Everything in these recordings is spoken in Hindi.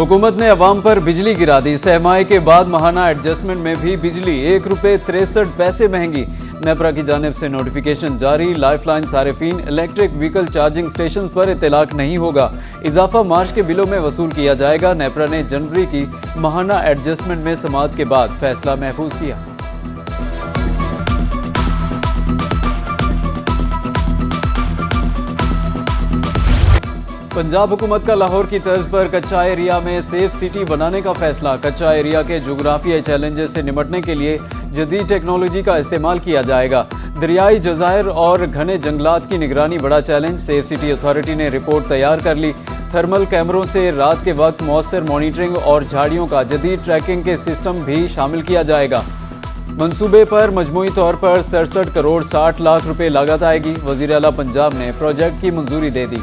हुकूमत ने अवाम पर बिजली गिरा दी। सहमाई के बाद माहाना एडजस्टमेंट में भी बिजली ₹1.63 महंगी। नेपरा की जानिब से नोटिफिकेशन जारी। लाइफलाइन सारिफीन इलेक्ट्रिक व्हीकल चार्जिंग स्टेशन पर इतलाक नहीं होगा। इजाफा मार्च के बिलों में वसूल किया जाएगा। नेपरा ने जनवरी की माहाना एडजस्टमेंट में समाअत के बाद फैसला महफूज किया। पंजाब हुकूमत का लाहौर की तर्ज पर कच्चा एरिया में सेफ सिटी बनाने का फैसला। कच्चा एरिया के जोग्राफियाई चैलेंजेस से निपटने के लिए जदीद टेक्नोलॉजी का इस्तेमाल किया जाएगा। दरियाई जज़ायर और घने जंगलात की निगरानी बड़ा चैलेंज। सेफ सिटी अथॉरिटी ने रिपोर्ट तैयार कर ली। थर्मल कैमरों से रात के वक्त मौसर मॉनिटरिंग और झाड़ियों का जदीद ट्रैकिंग के सिस्टम भी शामिल किया जाएगा। मंसूबे पर मजमूई तौर पर 67 करोड़ 60 लाख रुपए लागत आएगी। वजीर आला पंजाब ने प्रोजेक्ट की मंजूरी दे दी।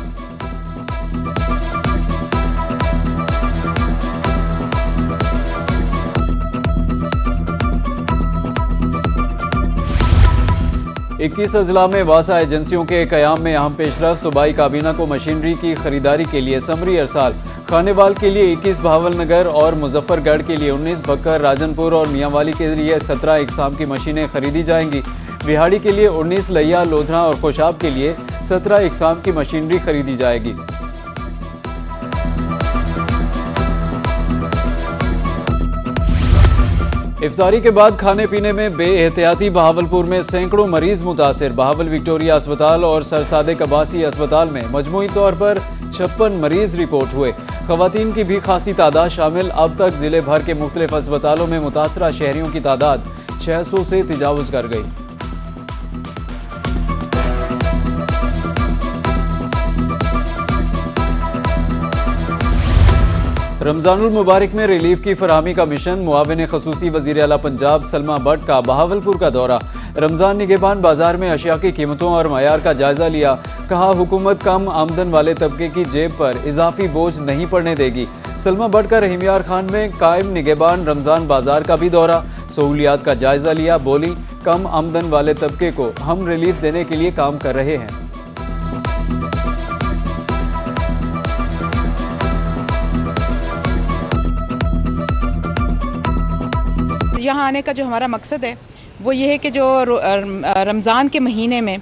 इक्कीस अजला में वासा एजेंसियों के कयाम में अहम पेशरफ। सूबाई काबीना को मशीनरी की खरीदारी के लिए समरी अरसाल। खानेवाल के लिए 21, बहावलनगर और मुजफ्फरगढ़ के लिए 19, बक्कर, राजनपुर और मियांवाली के लिए 17 इकसाम की मशीनें खरीदी जाएंगी। बिहाड़ी के लिए 19, लैया, लोधरा और कोशाब के लिए 17 इकसाम की मशीनरी खरीदी जाएगी। इफ्तारी के बाद खाने पीने में बेएहतियाती। बहावलपुर में सैकड़ों मरीज मुतासिर। बहावल विक्टोरिया अस्पताल और सरसादेक अब्बासी अस्पताल में मजमूई तौर पर 56 मरीज रिपोर्ट हुए। खवातीन की भी खासी तादाद शामिल। अब तक जिले भर के मुख्तलिफ अस्पतालों में मुतासरा शहरियों की तादाद 600 से तजावुज कर गई। रमजानुल मुबारक में रिलीफ की फराहमी का मिशन। मुआविन खसूसी वजीर आला पंजाब सलमा भट्ट का बहावलपुर का दौरा। रमजान निगहबान बाजार में अशिया की कीमतों और मयार का जायजा लिया। कहा हुकूमत कम आमदन वाले तबके की जेब पर इजाफी बोझ नहीं पड़ने देगी। सलमा भट्ट का रहीमियार खान में कायम निगहबान रमजान बाजार का भी दौरा। सहूलियात का जायजा लिया। बोली कम आमदन वाले तबके को हम रिलीफ देने के लिए काम कर रहे हैं। यहाँ आने का जो हमारा मकसद है वो ये है कि जो रमज़ान के महीने में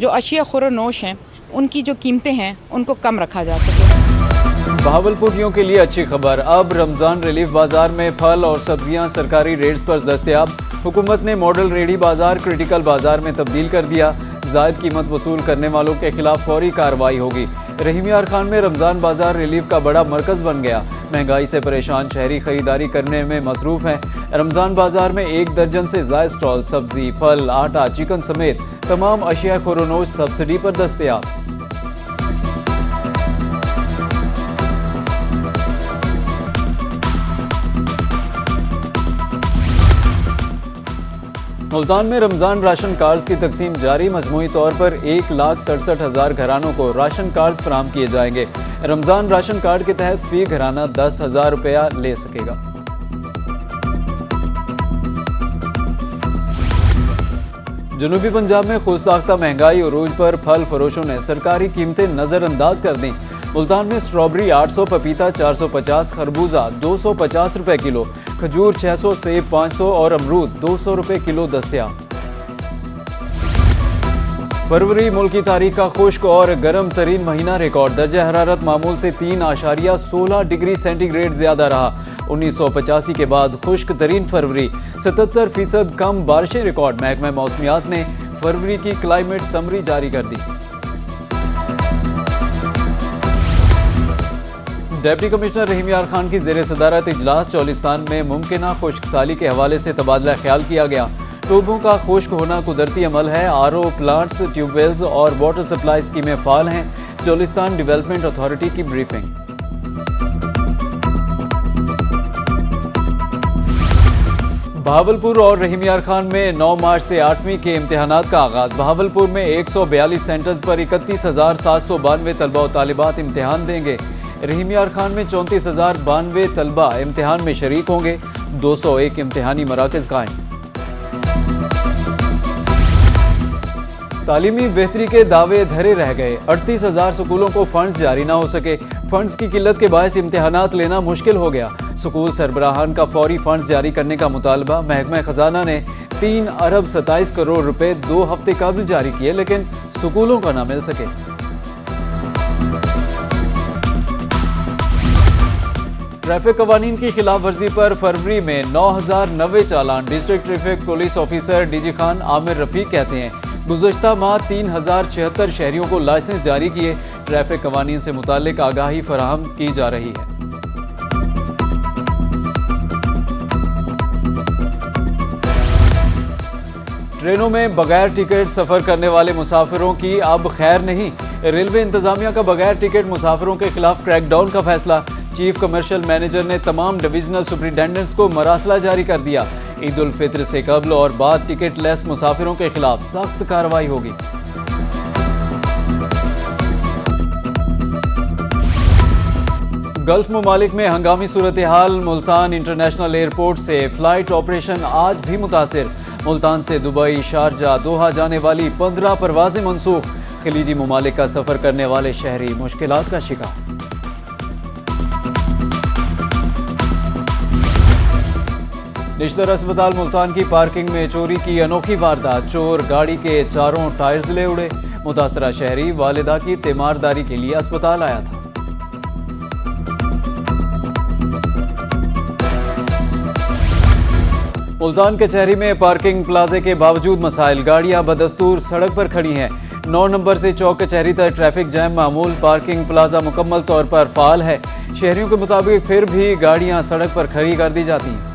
जो अशिया खुर-ओ-नोश हैं उनकी जो कीमतें हैं उनको कम रखा जा सके। बहावलपुरियों के लिए अच्छी खबर। अब रमज़ान रिलीफ बाजार में फल और सब्जियां सरकारी रेट्स पर दस्तयाब। हुकूमत ने मॉडल रेडी बाजार क्रिटिकल बाजार में तब्दील कर दिया। जायद कीमत वसूल करने वालों के खिलाफ फौरी कार्रवाई होगी। रहीमियार खान में रमजान बाजार रिलीफ का बड़ा मरकज बन गया। महंगाई से परेशान शहरी खरीदारी करने में मसरूफ हैं। रमजान बाजार में 1 दर्जन से ज्यादा स्टॉल सब्जी, फल, आटा, चिकन समेत तमाम अशिया खुर-ओ-नोश सब्सिडी पर दस्तयाब। मुल्तान में रमजान राशन कार्ड की तकसीम जारी। मजमूई तौर पर 1,67,000 घरानों को राशन कार्ड फराहम किए जाएंगे। रमजान राशन कार्ड के तहत फी घराना 10,000 रुपया ले सकेगा। जनूबी पंजाब में खुशसाख्ता महंगाई उरूज पर फल फरोशों ने सरकारी कीमतें नजरअंदाज कर दी। मुल्तान में स्ट्रॉबेरी 800, पपीता 450, खरबूजा 250 रुपए किलो, खजूर 600, सेब 500 और अमरूद 200 रुपए किलो दस्तयाब। फरवरी मुल्क की तारीख का खुश्क और गर्म तरीन महीना रिकॉर्ड। दर्जा हरारत मामूल से 3.16 डिग्री सेंटीग्रेड ज्यादा रहा। 1985 के बाद खुश्क तरीन फरवरी। 77% कम बारिशें रिकॉर्ड। महकमा मौसमियात ने फरवरी की क्लाइमेट समरी जारी कर दी। डिप्टी कमिश्नर रहीमियार खान की जेर सदारत इजलास। चौलिस्तान में मुमकिना खुश्क साली के हवाले से तबादला ख्याल किया गया। टोबों का खुश्क होना कुदरती अमल है। आरओ प्लांट्स, ट्यूबवेल्स और वाटर सप्लाई स्कीमें फाल हैं। चौलिस्तान डेवलपमेंट अथॉरिटी की ब्रीफिंग। बहावलपुर और रहीमियार खान में 9 मार्च से 8वीं के इम्तिहानात का आगाज। बहावलपुर में 142 सेंटर्स पर 31,792 तलबा और तालिबात इम्तिहान देंगे। रहीमियार खान में 34,092 तलबा इम्तिहान में शरीक होंगे। 201 इम्तिहानी मराकज कायम। तालीमी बेहतरी के दावे धरे रह गए। 38,000 स्कूलों को फंड्स जारी ना हो सके। फंड्स की किल्लत के बायस इम्तिहानात लेना मुश्किल हो गया। स्कूल सरबराहान का फौरी फंड्स जारी करने का मुतालबा। महकमा खजाना ने 3 अरब 27 करोड़ रुपए 2 हफ्ते कबल जारी किए, लेकिन स्कूलों का ना मिल सके। ट्रैफिक कवानीन की खिलाफ वर्जी पर फरवरी में 9,090 चालान। District traffic police officer DG Khan Amir Rafiq कहते हैं, गुज़श्ता माह 3,076 शहरियों को लाइसेंस जारी किए। ट्रैफिक कवानीन से मुतालिक आगाही फराहम की जा रही है। ट्रेनों में बगैर टिकट सफर करने वाले मुसाफिरों की अब खैर नहीं। रेलवे इंतजामिया का बगैर टिकट मुसाफिरों के खिलाफ क्रैकडाउन का फैसला। चीफ कमर्शियल मैनेजर ने तमाम डिविजनल सुपरिटेंडेंट्स को मरासला जारी कर दिया। ईद उल फित्र से कबल और बाद टिकट लेस मुसाफिरों के खिलाफ सख्त कार्रवाई होगी। गल्फ ममालिक में हंगामी सूरत हाल। मुल्तान इंटरनेशनल एयरपोर्ट से फ्लाइट ऑपरेशन आज भी मुतासिर। मुल्तान से दुबई, शारजा, दोहा जाने वाली 15 परवाजें मनसूख। खलीजी ममालिक का सफर करने वाले शहरी मुश्किलात का शिकार। निश्तर अस्पताल मुल्तान की पार्किंग में चोरी की अनोखी वारदात। चोर गाड़ी के चारों टायर्स ले उड़े। मुतासरा शहरी वालिदा की तीमारदारी के लिए अस्पताल आया था। मुल्तान कचहरी में पार्किंग प्लाजे के बावजूद मसाइल। गाड़ियां बदस्तूर सड़क पर खड़ी हैं। 9 नंबर से चौक कचहरी तक ट्रैफिक जैम मामूल। पार्किंग प्लाजा मुकम्मल तौर पर फाल है। शहरियों के मुताबिक फिर भी गाड़ियां सड़क पर खड़ी कर दी जाती हैं।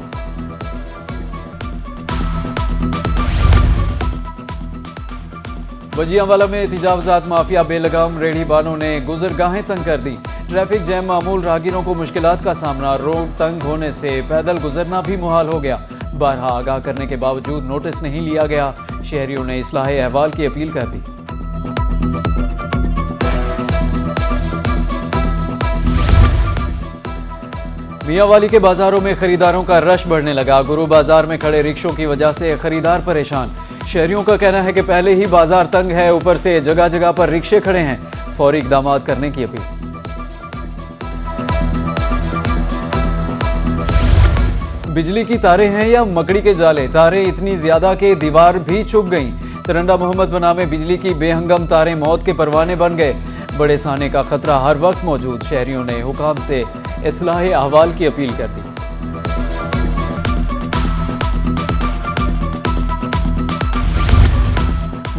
वजियावाला में एहतिजाजात माफिया बेलगाम रेहड़ी बानों ने गुजरगाहें तंग कर दी। ट्रैफिक जैम मामूल। राहगीरों को मुश्किलात का सामना। रोड तंग होने से पैदल गुजरना भी मुहाल हो गया। बारहा आगाह करने के बावजूद नोटिस नहीं लिया गया। शहरियों ने इस्लाहे अहवाल की अपील कर दी। मियांवाली के बाजारों में खरीदारों का रश बढ़ने लगा। गुरु बाजार में खड़े रिक्शों की वजह से खरीदार परेशान। शहरियों का कहना है कि पहले ही बाजार तंग है, ऊपर से जगह जगह पर रिक्शे खड़े हैं। फौरी इकदाम करने की अपील। बिजली की तारें हैं या मकड़ी के जाले। तारें इतनी ज्यादा कि दीवार भी चुभ गईं। तरंडा मोहम्मद बना में बिजली की बेहंगम तारें मौत के परवाने बन गए। बड़े साने का खतरा हर वक्त मौजूद। शहरियों ने हुकाम से इस्लाहे अहवाल की अपील कर दी।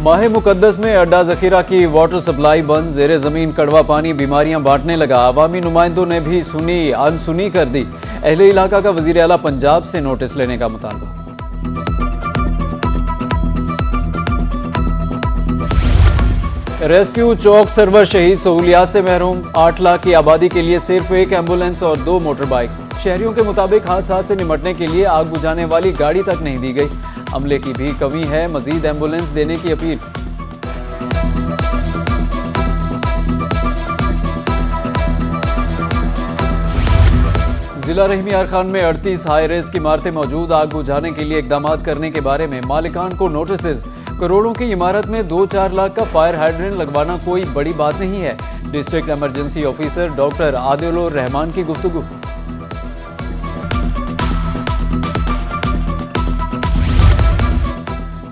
माह मुकद्दस में अड्डा जखीरा की वाटर सप्लाई बंद। जेरे जमीन कड़वा पानी बीमारियां बांटने लगा। अवामी नुमाइंदों ने भी सुनी अनसुनी कर दी। अहले इलाका का वजीर आला पंजाब से नोटिस लेने का मुतालबा। रेस्क्यू चौक सर्वर शहीद सहूलियात से महरूम। 8 लाख की आबादी के लिए सिर्फ एक एम्बुलेंस और 2 मोटर बाइक्स। शहरियों के मुताबिक हादसा से निपटने के लिए आग बुझाने वाली गाड़ी तक नहीं दी गई। अमले की भी कमी है। मजीद एम्बुलेंस देने की अपील। जिला रहीमी अरखान में 38 हाई रेस्क इमारतें मौजूद। आग बुझाने के लिए इकदाम करने के बारे में मालिकान को नोटिस। करोड़ों की इमारत में 2-4 लाख का फायर हाइड्रेंट लगवाना कोई बड़ी बात नहीं है। District emergency officer doctor Adilur Rahman की गुफ्तगू।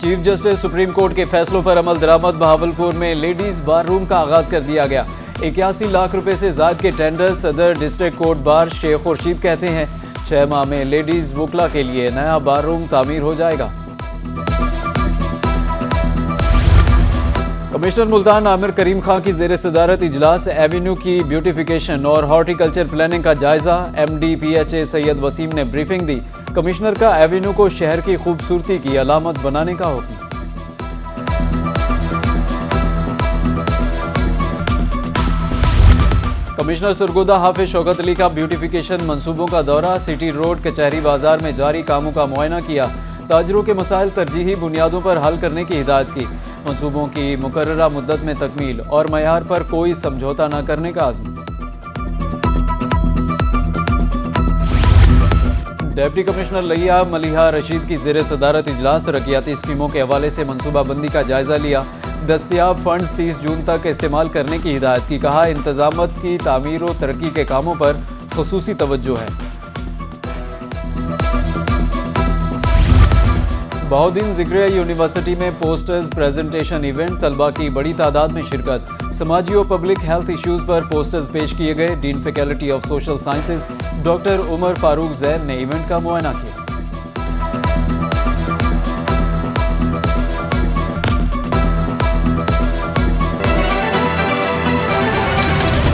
चीफ जस्टिस सुप्रीम कोर्ट के फैसलों पर अमल दरामद। बहावलपुर में लेडीज बार रूम का आगाज कर दिया गया। 81 लाख रुपए से ज्यादा के टेंडर। सदर district court bar Sheikh Khurshid कहते हैं 6 माह में लेडीज वुकला के लिए नया बार रूम तामीर हो जाएगा। कमिश्नर मुल्तान आमिर करीम खां की जेर सदारत इजलास। एवेन्यू की ब्यूटिफिकेशन और हॉर्टिकल्चर प्लानिंग का जायजा। MD PHA सैयद वसीम ने ब्रीफिंग दी। कमिश्नर का एवेन्यू को शहर की खूबसूरती की अलामत बनाने का हुक्म। कमिश्नर सरगोदा हाफिज शौकत अली का ब्यूटिफिकेशन मंसूबों का दौरा। सिटी रोड कचहरी बाजार में जारी कामों का मुआयना किया। ताजरों के मसाइल तरजीही बुनियादों पर हल करने की हिदायत की। मंसूबों की मुकर्ररा मुद्दत में तकमील और मयार पर कोई समझौता न करने का आज़म। डिप्टी कमिश्नर लिया मलिहा रशीद की जेर सदारत इजलास। तरक्याती स्कीमों के हवाले से मनसूबाबंदी का जायजा लिया। दस्तयाब फंड 30 जून तक इस्तेमाल करने की हिदायत की। कहा, इंतजामत की तामीर और तरक्की के कामों पर खुसूसी तवज्जो है। बहाउद्दीन ज़िक्रिया यूनिवर्सिटी में पोस्टर्स प्रेजेंटेशन इवेंट, तलबा की बड़ी तादाद में शिरकत। समाजी और पब्लिक हेल्थ इश्यूज पर पोस्टर्स पेश किए गए। Dean faculty of social sciences doctor Umar Farooq Jain ने इवेंट का मुआयना किया।